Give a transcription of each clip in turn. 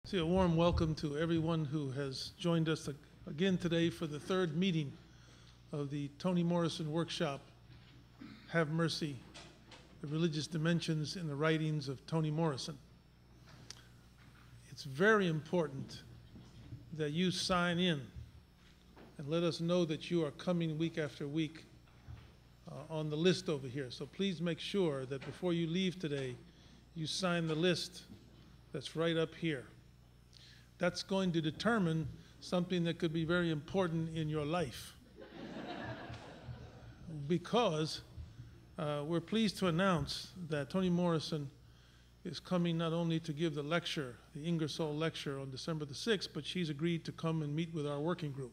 So a warm welcome to everyone who has joined us again today for the third meeting of the Toni Morrison workshop, Have Mercy, the Religious Dimensions in the Writings of Toni Morrison. It's very important that you sign in and let us know that you are coming week after week on the list over here. So please make sure that before you leave today, you sign the list that's right up here. That's going to determine something that could be very important in your life. Because we're pleased to announce that Toni Morrison is coming not only to give the lecture, the Ingersoll lecture on December the 6th, but she's agreed to come and meet with our working group.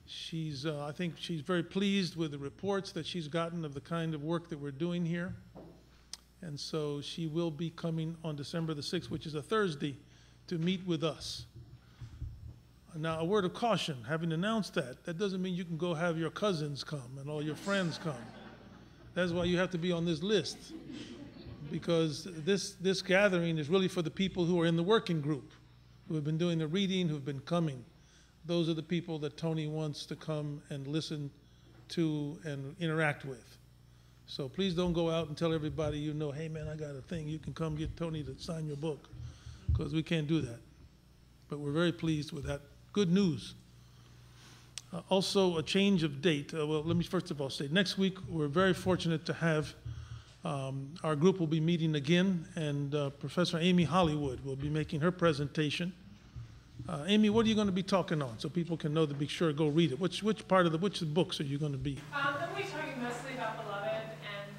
I think she's very pleased with the reports that she's gotten of the kind of work that we're doing here. And so she will be coming on December the 6th, which is a Thursday, to meet with us. Now, a word of caution, having announced that doesn't mean you can go have your cousins come and all your friends come. That's why you have to be on this list, because this gathering is really for the people who are in the working group, who have been doing the reading, who've been coming. Those are the people that Toni wants to come and listen to and interact with. So please don't go out and tell everybody you know, hey man, I got a thing, you can come get Toni to sign your book, because we can't do that. But we're very pleased with that. Good news. Also, a change of date. Well, let me first of all say, next week we're very fortunate to have, our group will be meeting again, and Professor Amy Hollywood will be making her presentation. Amy, what are you going to be talking on, so people can know to be sure to go read it? Which books are you going to be? I'm going to be talking mostly about Beloved and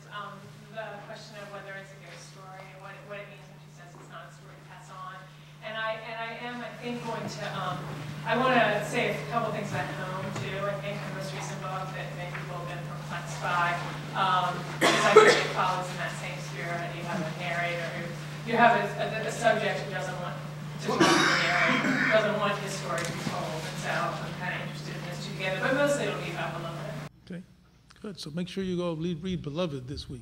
the question of whether it's a ghost story and what it means when she says it's not a story to pass on. And I am, I think, going to, I want to say a couple things about Home, too. I think the most recent book that many people have been perplexed by, because I think it follows in that same spirit. You have a narrator you have a subject who doesn't want to talk to the narrator, doesn't want his story to be told. And so I'm kind of interested in those two together, but mostly it'll be about Beloved. Okay, good. So make sure you go read Beloved this week.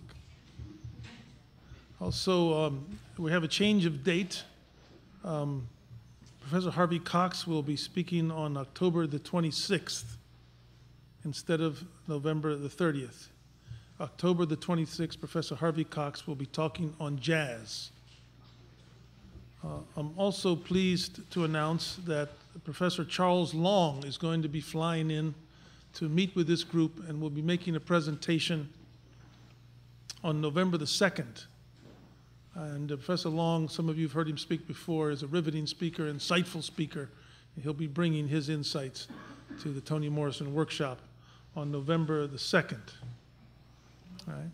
Also, we have a change of date. Professor Harvey Cox will be speaking on October the 26th instead of November the 30th. October the 26th, Professor Harvey Cox will be talking on jazz. I'm also pleased to announce that Professor Charles Long is going to be flying in to meet with this group and will be making a presentation on November the 2nd. And Professor Long, some of you have heard him speak before, is a riveting speaker, insightful speaker. And he'll be bringing his insights to the Toni Morrison workshop on November the 2nd. All right.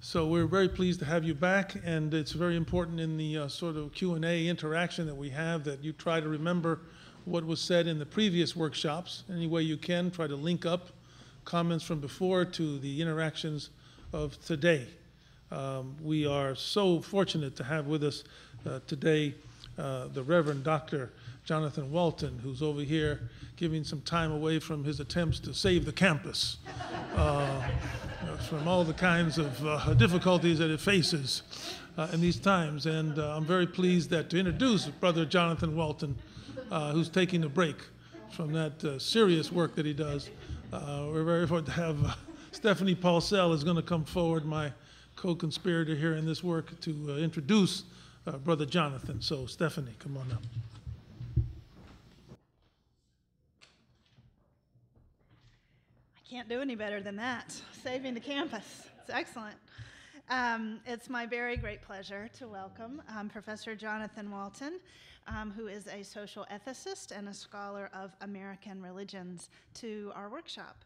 So we're very pleased to have you back, and it's very important in the sort of Q&A interaction that we have that you try to remember what was said in the previous workshops. Any way you can, try to link up comments from before to the interactions of today. We are so fortunate to have with us today the Reverend Dr. Jonathan Walton, who's over here giving some time away from his attempts to save the campus from all the kinds of difficulties that it faces in these times. And I'm very pleased to introduce Brother Jonathan Walton, who's taking a break from that serious work that he does. We're very fortunate to have Stephanie Paulsell is going to come forward, my co-conspirator here in this work, to introduce Brother Jonathan. So Stephanie, come on up. I can't do any better than that. Saving the campus. It's excellent. It's my very great pleasure to welcome Professor Jonathan Walton, who is a social ethicist and a scholar of American religions, to our workshop.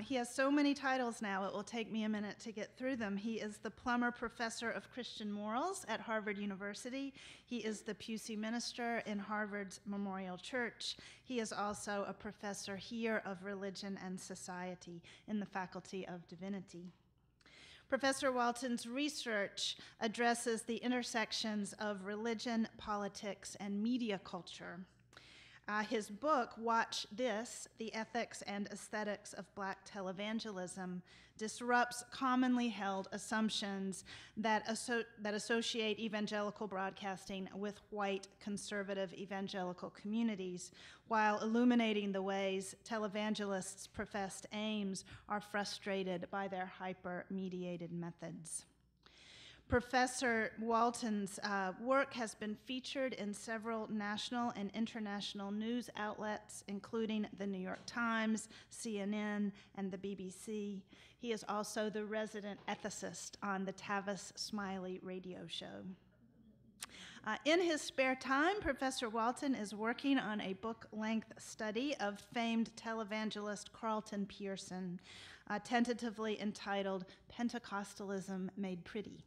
He has so many titles now, it will take me a minute to get through them. He is the Plummer Professor of Christian Morals at Harvard University. He is the Pusey Minister in Harvard's Memorial Church. He is also a professor here of Religion and Society in the Faculty of Divinity. Professor Walton's research addresses the intersections of religion, politics, and media culture. His book, Watch This, The Ethics and Aesthetics of Black Televangelism, disrupts commonly held assumptions that associate evangelical broadcasting with white conservative evangelical communities, while illuminating the ways televangelists' professed aims are frustrated by their hyper-mediated methods. Professor Walton's work has been featured in several national and international news outlets, including the New York Times, CNN, and the BBC. He is also the resident ethicist on the Tavis Smiley radio show. In his spare time, Professor Walton is working on a book-length study of famed televangelist Carlton Pearson, tentatively entitled Pentecostalism Made Pretty.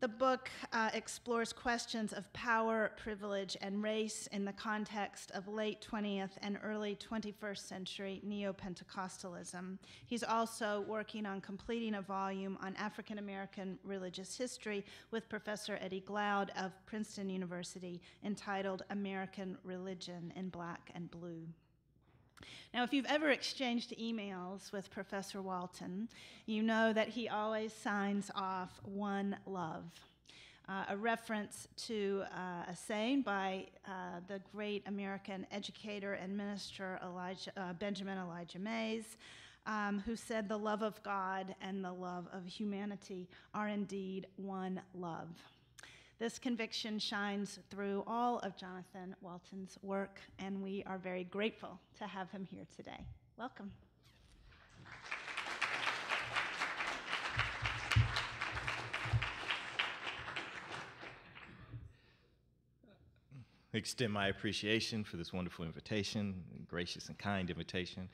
The book explores questions of power, privilege, and race in the context of late 20th and early 21st century neo-Pentecostalism. He's also working on completing a volume on African American religious history with Professor Eddie Glaude of Princeton University, entitled American Religion in Black and Blue. Now, if you've ever exchanged emails with Professor Walton, you know that he always signs off "One Love," a reference to a saying by the great American educator and minister Benjamin Elijah Mays, who said, "The love of God and the love of humanity are indeed one love." This conviction shines through all of Jonathan Walton's work, and we are very grateful to have him here today. Welcome. Extend my appreciation for this wonderful invitation, gracious and kind invitation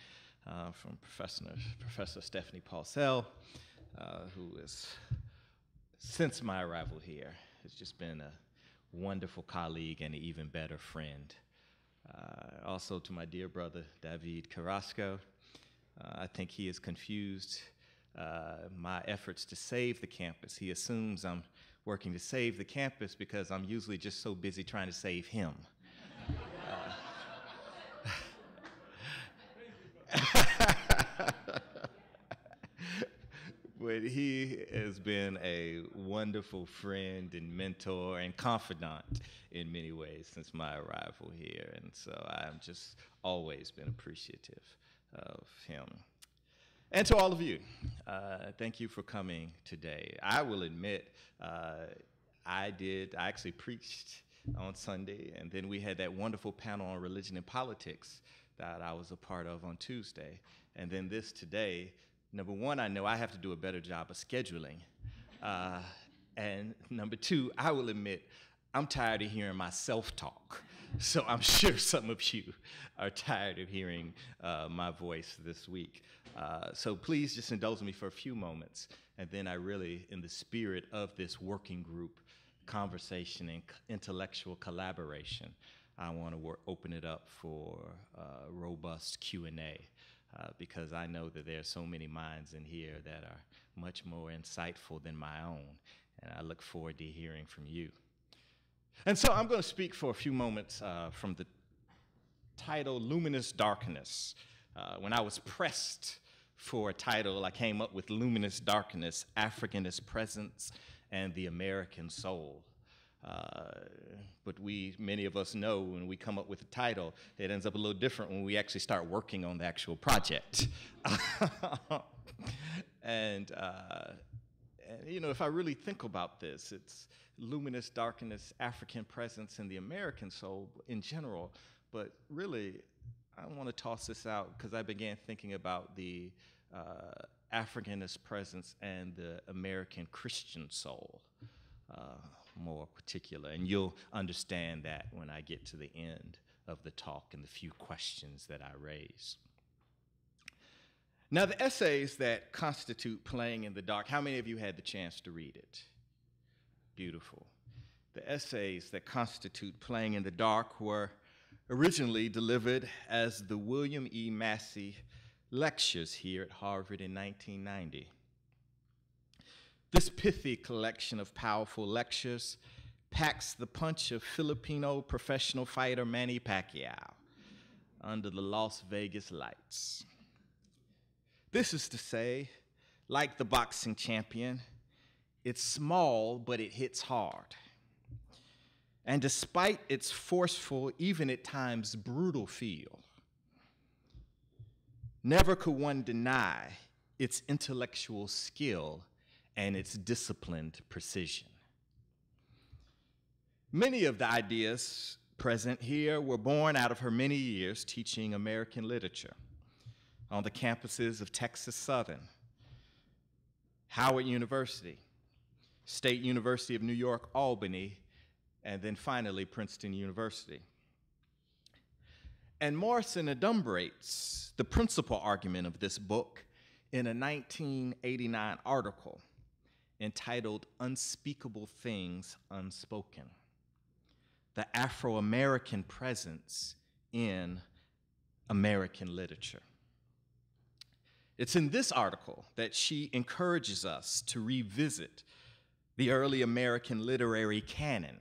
from Professor Stephanie Paulsell, who is, since my arrival here, has just been a wonderful colleague and an even better friend. Also to my dear brother, David Carrasco. I think he has confused my efforts to save the campus. He assumes I'm working to save the campus because I'm usually just so busy trying to save him. But he has been a wonderful friend and mentor and confidant in many ways since my arrival here. And so I've just always been appreciative of him. And to all of you, thank you for coming today. I will admit, I actually preached on Sunday, and then we had that wonderful panel on religion and politics that I was a part of on Tuesday. And then this today, number one, I know I have to do a better job of scheduling. And number two, I will admit, I'm tired of hearing myself talk. So I'm sure some of you are tired of hearing my voice this week. So please just indulge me for a few moments. And then I really, in the spirit of this working group conversation and intellectual collaboration, I want to open it up for robust Q&A. Because I know that there are so many minds in here that are much more insightful than my own, and I look forward to hearing from you. And so I'm going to speak for a few moments from the title, Luminous Darkness. When I was pressed for a title, I came up with Luminous Darkness, Africanist Presence and the American Soul. But many of us know when we come up with a title, it ends up a little different when we actually start working on the actual project. And you know, if I really think about this, it's luminous darkness, African presence, and the American soul in general. But really, I want to toss this out because I began thinking about the Africanist presence and the American Christian soul. More particular, and you'll understand that when I get to the end of the talk and the few questions that I raise. Now, the essays that constitute Playing in the Dark, how many of you had the chance to read it? Beautiful. The essays that constitute Playing in the Dark were originally delivered as the William E. Massey Lectures here at Harvard in 1990. This pithy collection of powerful lectures packs the punch of Filipino professional fighter Manny Pacquiao under the Las Vegas lights. This is to say, like the boxing champion, it's small, but it hits hard. And despite its forceful, even at times brutal feel, never could one deny its intellectual skill and its disciplined precision. Many of the ideas present here were born out of her many years teaching American literature on the campuses of Texas Southern, Howard University, State University of New York, Albany, and then finally Princeton University. And Morrison adumbrates the principal argument of this book in a 1989 article entitled Unspeakable Things Unspoken: The Afro-American Presence in American Literature. It's in this article that she encourages us to revisit the early American literary canon,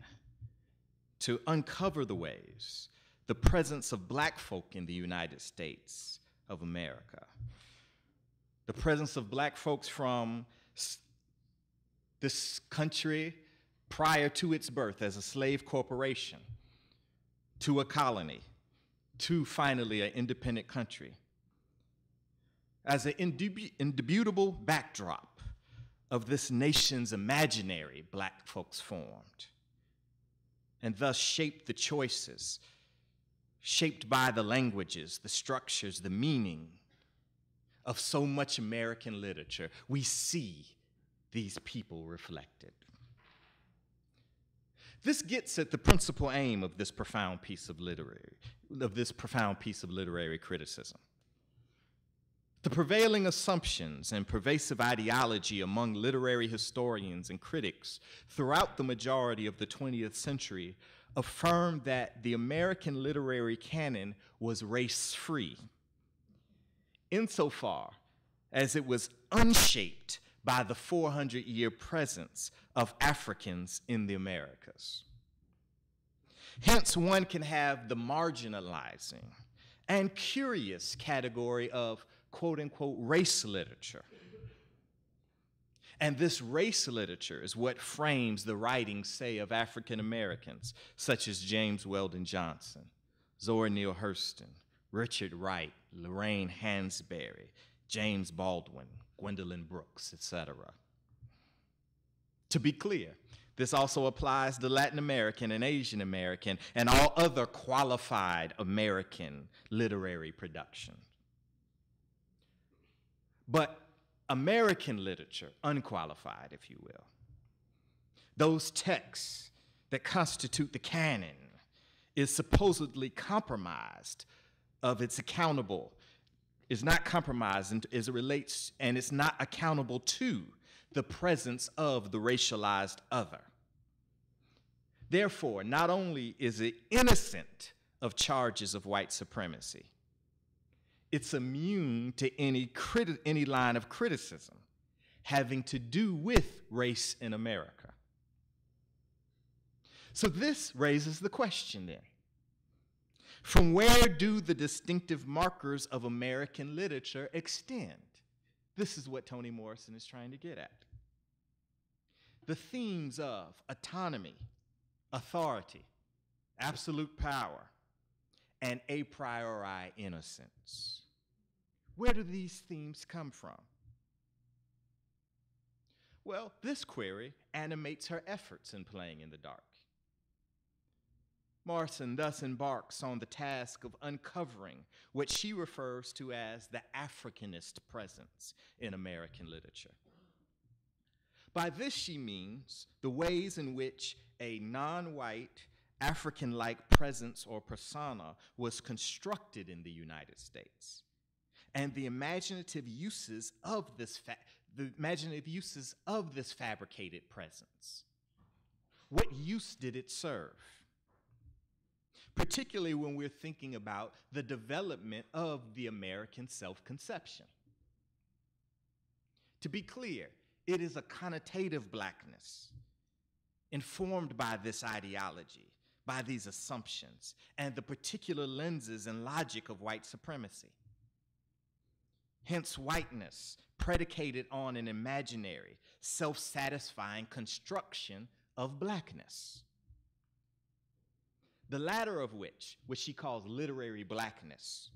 to uncover the ways the presence of Black folk in the United States of America, the presence of Black folks from this country prior to its birth as a slave corporation, to a colony, to finally an independent country, as an indubitable backdrop of this nation's imaginary Black folks formed, and thus shaped the choices, shaped by the languages, the structures, the meaning of so much American literature. We see these people reflected. This gets at the principal aim of this profound piece of literary criticism. The prevailing assumptions and pervasive ideology among literary historians and critics throughout the majority of the 20th century affirmed that the American literary canon was race-free, insofar as it was unshaped by the 400-year presence of Africans in the Americas. Hence, one can have the marginalizing and curious category of quote-unquote race literature. And this race literature is what frames the writings, say, of African Americans, such as James Weldon Johnson, Zora Neale Hurston, Richard Wright, Lorraine Hansberry, James Baldwin, Gwendolyn Brooks, etc. To be clear, this also applies to Latin American and Asian American and all other qualified American literary production. But American literature, unqualified, if you will, those texts that constitute the canon, is supposedly compromised of its accountable, is not compromised as it relates, and it's not accountable to the presence of the racialized other. Therefore, not only is it innocent of charges of white supremacy, it's immune to any line of criticism having to do with race in America. So this raises the question then, from where do the distinctive markers of American literature extend? This is what Toni Morrison is trying to get at. The themes of autonomy, authority, absolute power, and a priori innocence. Where do these themes come from? Well, this query animates her efforts in playing in the dark. Morrison thus embarks on the task of uncovering what she refers to as the Africanist presence in American literature. By this she means the ways in which a non-white, African-like presence or persona was constructed in the United States, and the imaginative uses of this fabricated presence. What use did it serve? Particularly when we're thinking about the development of the American self-conception. To be clear, it is a connotative blackness informed by this ideology, by these assumptions, and the particular lenses and logic of white supremacy. Hence, whiteness predicated on an imaginary, self-satisfying construction of blackness. The latter of which she calls literary blackness,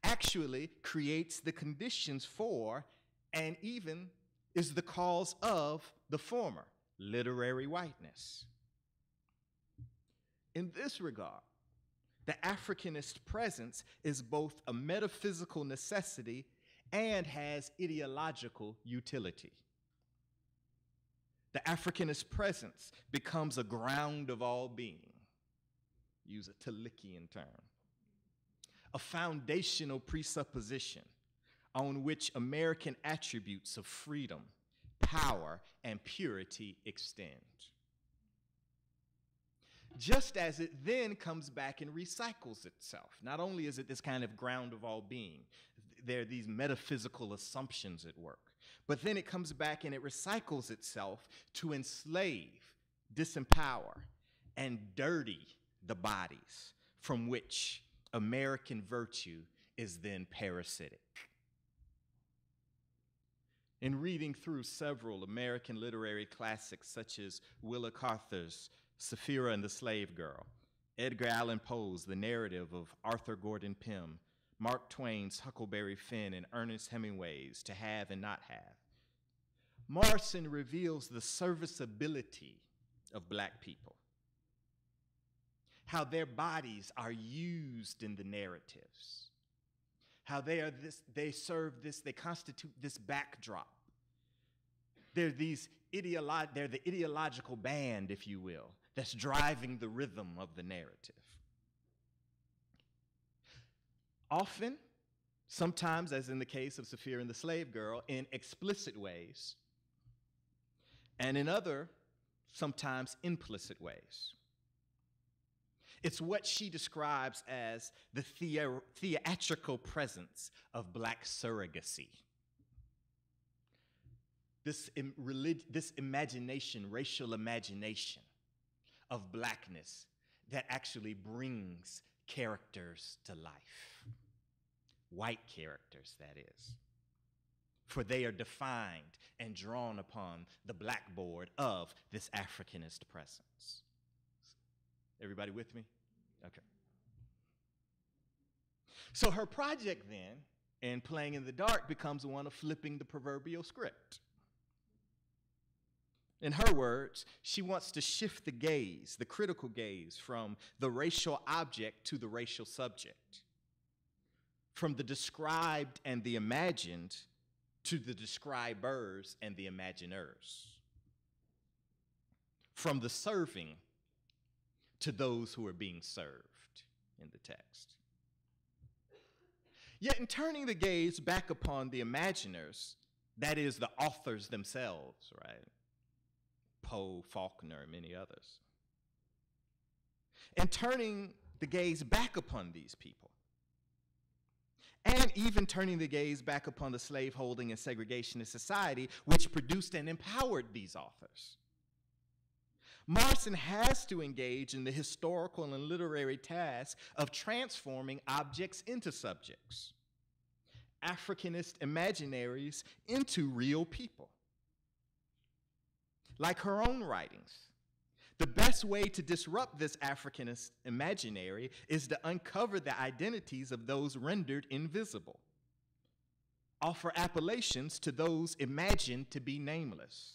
actually creates the conditions for and even is the cause of the former, literary whiteness. In this regard, the Africanist presence is both a metaphysical necessity and has ideological utility. The Africanist presence becomes a ground of all being, use a Tolkienian term, a foundational presupposition on which American attributes of freedom, power, and purity extend. Just as it then comes back and recycles itself. Not only is it this kind of ground of all being, there are these metaphysical assumptions at work, but then it comes back and it recycles itself to enslave, disempower, and dirty the bodies from which American virtue is then parasitic. In reading through several American literary classics such as Willa Cather's Sapphira and the Slave Girl, Edgar Allan Poe's The Narrative of Arthur Gordon Pym, Mark Twain's Huckleberry Finn, and Ernest Hemingway's To Have and Not Have, Morrison reveals the serviceability of Black people, how their bodies are used in the narratives, how they constitute this backdrop. They're the ideological band, if you will, that's driving the rhythm of the narrative. Often, sometimes, as in the case of Sapphira and the Slave Girl, in explicit ways, and in other, sometimes implicit ways. It's what she describes as the theatrical presence of Black surrogacy. This imagination, racial imagination of Blackness that actually brings characters to life. White characters, that is. For they are defined and drawn upon the blackboard of this Africanist presence. Everybody with me? Okay. So her project then, in Playing in the Dark, becomes one of flipping the proverbial script. In her words, she wants to shift the gaze, the critical gaze, from the racial object to the racial subject, from the described and the imagined to the describers and the imaginers, from the serving to those who are being served in the text. Yet in turning the gaze back upon the imaginers, that is the authors themselves, right? Poe, Faulkner, and many others. And turning the gaze back upon these people, and even turning the gaze back upon the slaveholding and segregationist society which produced and empowered these authors, Morrison has to engage in the historical and literary task of transforming objects into subjects, Africanist imaginaries into real people. Like her own writings, the best way to disrupt this Africanist imaginary is to uncover the identities of those rendered invisible, offer appellations to those imagined to be nameless,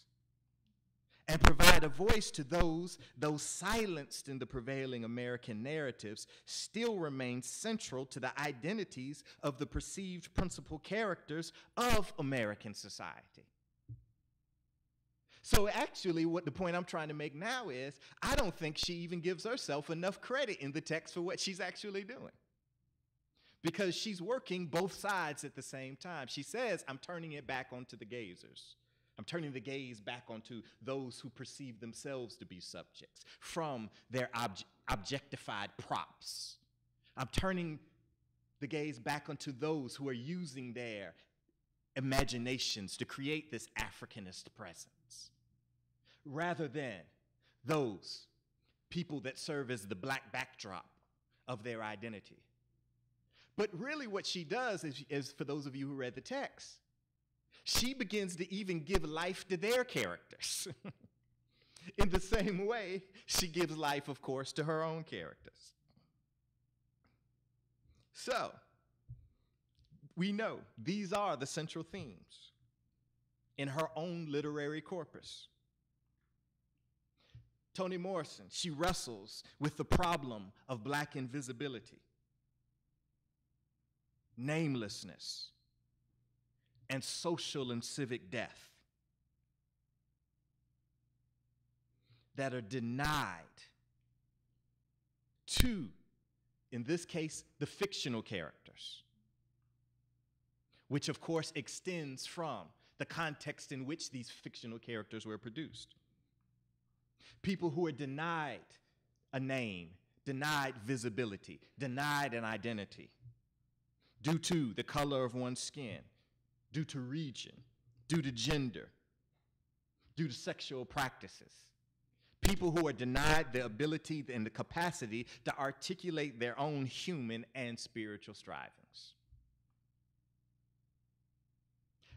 and provide a voice to those silenced in the prevailing American narratives still remain central to the identities of the perceived principal characters of American society. So actually, what the point I'm trying to make now is, I don't think she even gives herself enough credit in the text for what she's actually doing. Because she's working both sides at the same time. She says, I'm turning it back onto the gazers. I'm turning the gaze back onto those who perceive themselves to be subjects from their objectified props. I'm turning the gaze back onto those who are using their imaginations to create this Africanist presence, rather than those people that serve as the black backdrop of their identity. But really what she does is, for those of you who read the text, she begins to even give life to their characters. In the same way, she gives life, of course, to her own characters. So, we know these are the central themes in her own literary corpus. Toni Morrison, she wrestles with the problem of black invisibility, namelessness, and social and civic death that are denied to, in this case, the fictional characters, which of course extends from the context in which these fictional characters were produced. People who are denied a name, denied visibility, denied an identity due to the color of one's skin, due to region, due to gender, due to sexual practices. People who are denied the ability and the capacity to articulate their own human and spiritual strivings.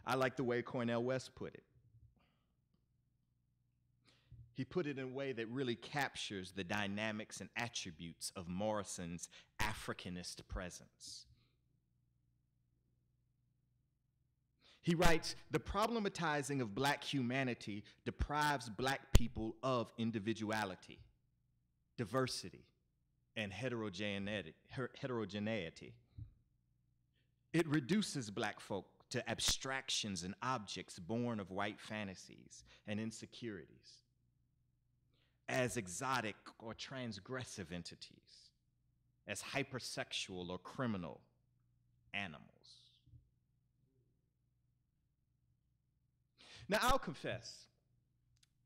I like the way Cornel West put it. He put it in a way that really captures the dynamics and attributes of Morrison's Africanist presence. He writes, "The problematizing of black humanity deprives black people of individuality, diversity, and heterogeneity. It reduces black folk to abstractions and objects born of white fantasies and insecurities, as exotic or transgressive entities, as hypersexual or criminal animals." Now, I'll confess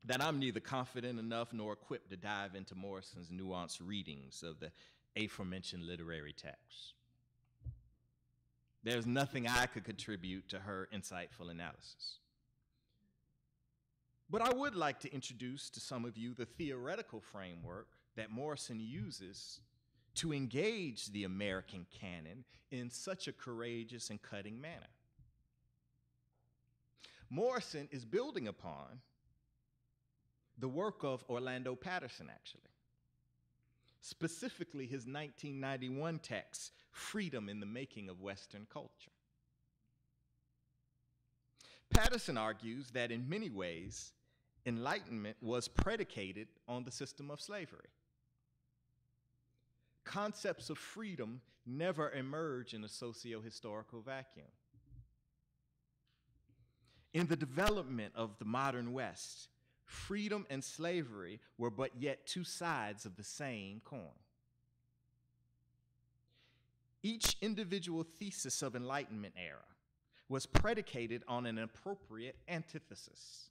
that I'm neither confident enough nor equipped to dive into Morrison's nuanced readings of the aforementioned literary texts. There's nothing I could contribute to her insightful analysis. But I would like to introduce to some of you the theoretical framework that Morrison uses to engage the American canon in such a courageous and cutting manner. Morrison is building upon the work of Orlando Patterson, actually. Specifically, his 1991 text, Freedom in the Making of Western Culture. Patterson argues that in many ways, Enlightenment was predicated on the system of slavery. Concepts of freedom never emerge in a socio-historical vacuum. In the development of the modern West, freedom and slavery were but yet two sides of the same coin. Each individual thesis of Enlightenment era was predicated on an appropriate antithesis.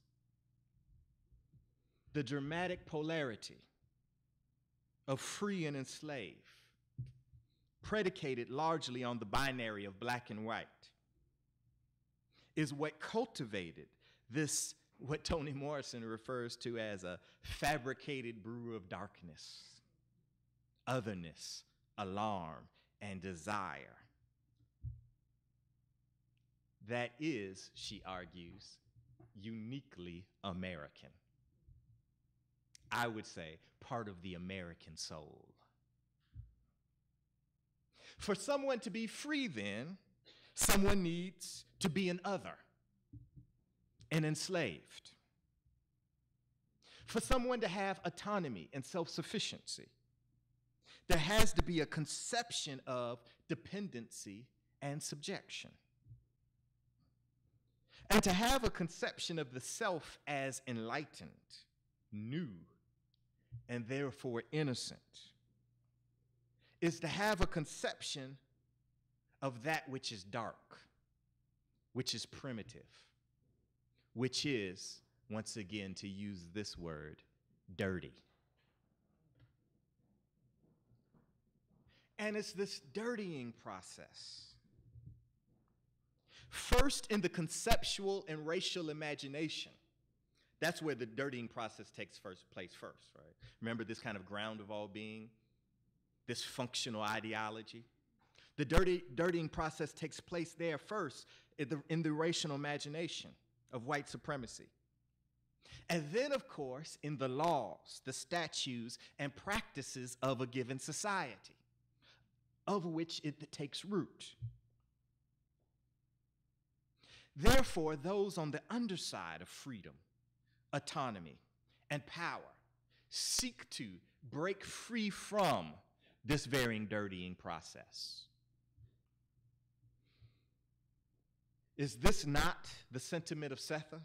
The dramatic polarity of free and enslaved, predicated largely on the binary of black and white, is what cultivated this, what Toni Morrison refers to as a fabricated brew of darkness, otherness, alarm, and desire. That is, she argues, uniquely American. I would say part of the American soul. For someone to be free, then, someone needs to be an other and enslaved. For someone to have autonomy and self-sufficiency, there has to be a conception of dependency and subjection. And to have a conception of the self as enlightened, new, and therefore innocent, is to have a conception of that which is dark, which is primitive, which is, once again, to use this word, dirty. And it's this dirtying process, first in the conceptual and racial imagination, That's where the dirtying process takes place first, right? Remember this kind of ground of all being, this functional ideology? The dirtying process takes place there first in the racial imagination of white supremacy. And then, of course, in the laws, the statutes, and practices of a given society, of which it takes root. Therefore, those on the underside of freedom, autonomy, and power seek to break free from this varying dirtying process. Is this not the sentiment of Setha,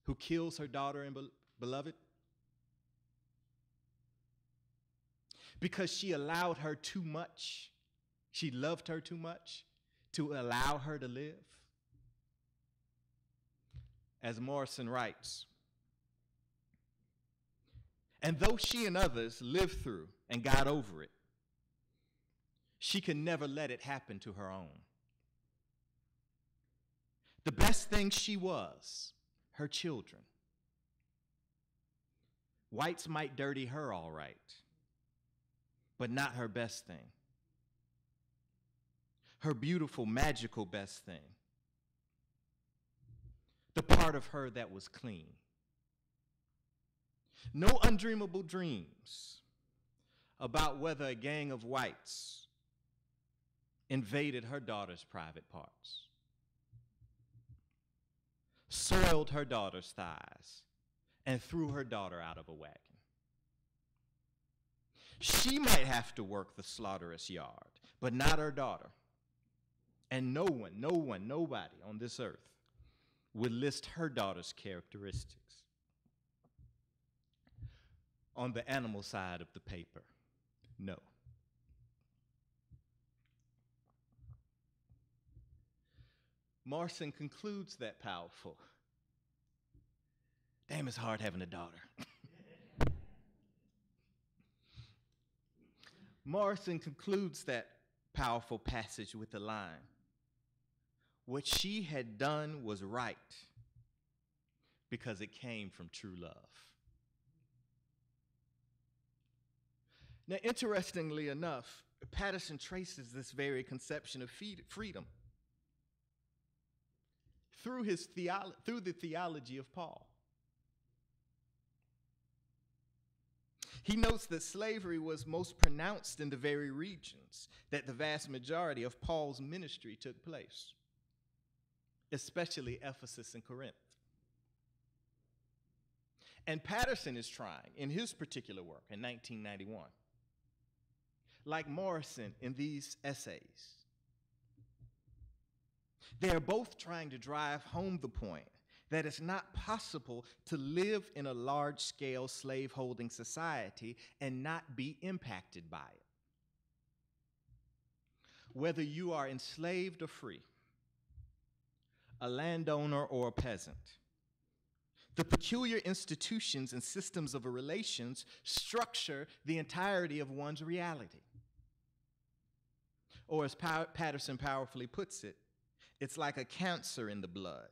who kills her daughter and beloved? Because she allowed her too much, she loved her too much to allow her to live? As Morrison writes, and though she and others lived through and got over it, she can never let it happen to her own. The best thing she was, her children. Whites might dirty her all right, but not her best thing. Her beautiful, magical best thing. The part of her that was clean. No undreamable dreams about whether a gang of whites invaded her daughter's private parts, soiled her daughter's thighs, and threw her daughter out of a wagon. She might have to work the slaughterous yard, but not her daughter. And nobody on this earth would list her daughter's characteristics. On the animal side of the paper, no. Morrison concludes that powerful. Damn, it's hard having a daughter. Morrison concludes that powerful passage with the line, what she had done was right because it came from true love. Now, interestingly enough, Patterson traces this very conception of freedom through the theology of Paul. He notes that slavery was most pronounced in the very regions that the vast majority of Paul's ministry took place, especially Ephesus and Corinth. And Patterson is trying, in his particular work in 1991, like Morrison in these essays, they are both trying to drive home the point that it's not possible to live in a large-scale slaveholding society and not be impacted by it. Whether you are enslaved or free, a landowner or a peasant, the peculiar institutions and systems of relations structure the entirety of one's reality. Or as Patterson powerfully puts it, it's like a cancer in the blood.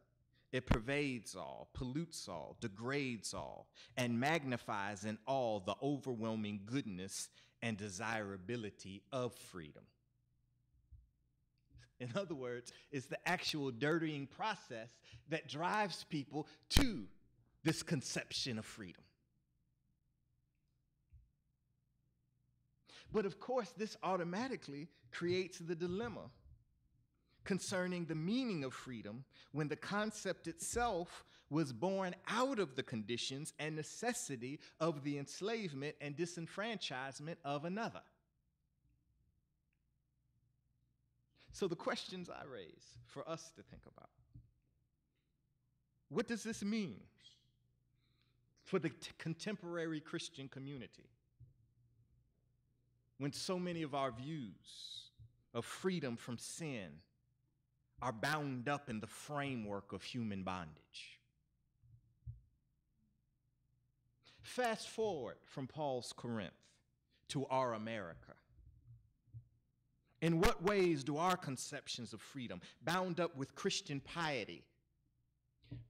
It pervades all, pollutes all, degrades all, and magnifies in all the overwhelming goodness and desirability of freedom. In other words, it's the actual dirtying process that drives people to this conception of freedom. But of course, this automatically creates the dilemma concerning the meaning of freedom when the concept itself was born out of the conditions and necessity of the enslavement and disenfranchisement of another. So the questions I raise for us to think about: what does this mean for the contemporary Christian community when so many of our views of freedom from sin are bound up in the framework of human bondage? Fast forward from Paul's Corinth to our America. In what ways do our conceptions of freedom, bound up with Christian piety,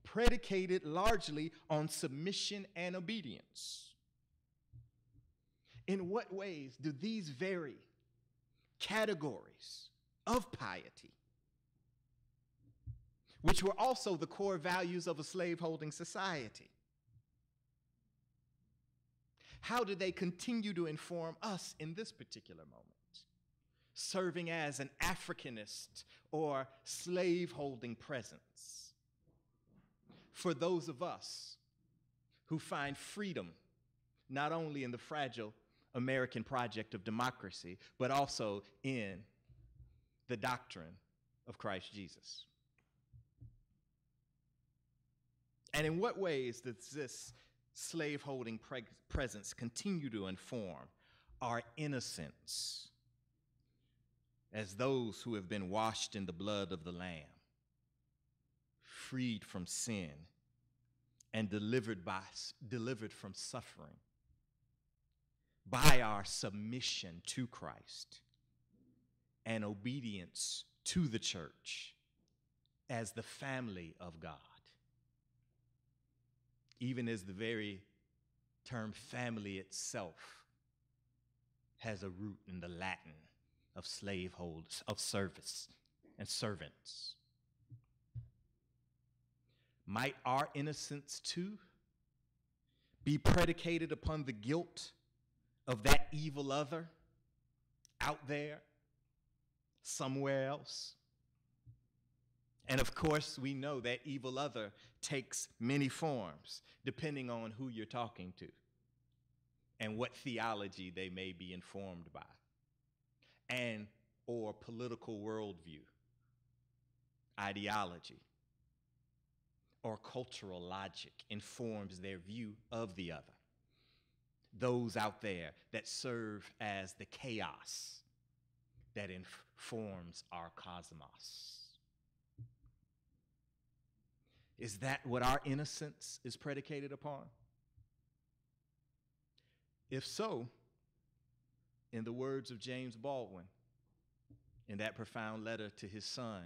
predicated largely on submission and obedience. In what ways do these very categories of piety, which were also the core values of a slaveholding society, how do they continue to inform us in this particular moment, serving as an Africanist or slaveholding presence for those of us who find freedom not only in the fragile American project of democracy, but also in the doctrine of Christ Jesus? And in what ways does this slaveholding presence continue to inform our innocence as those who have been washed in the blood of the Lamb, freed from sin, and delivered from suffering by our submission to Christ and obedience to the church as the family of God? Even as the very term family itself has a root in the Latin of slaveholds, of service and servants. Might our innocence too be predicated upon the guilt of that evil other out there, somewhere else? And of course, we know that evil other takes many forms, depending on who you're talking to and what theology they may be informed by, and or political worldview, ideology, or cultural logic informs their view of the other. Those out there that serve as the chaos that informs our cosmos. Is that what our innocence is predicated upon? If so, in the words of James Baldwin, in that profound letter to his son,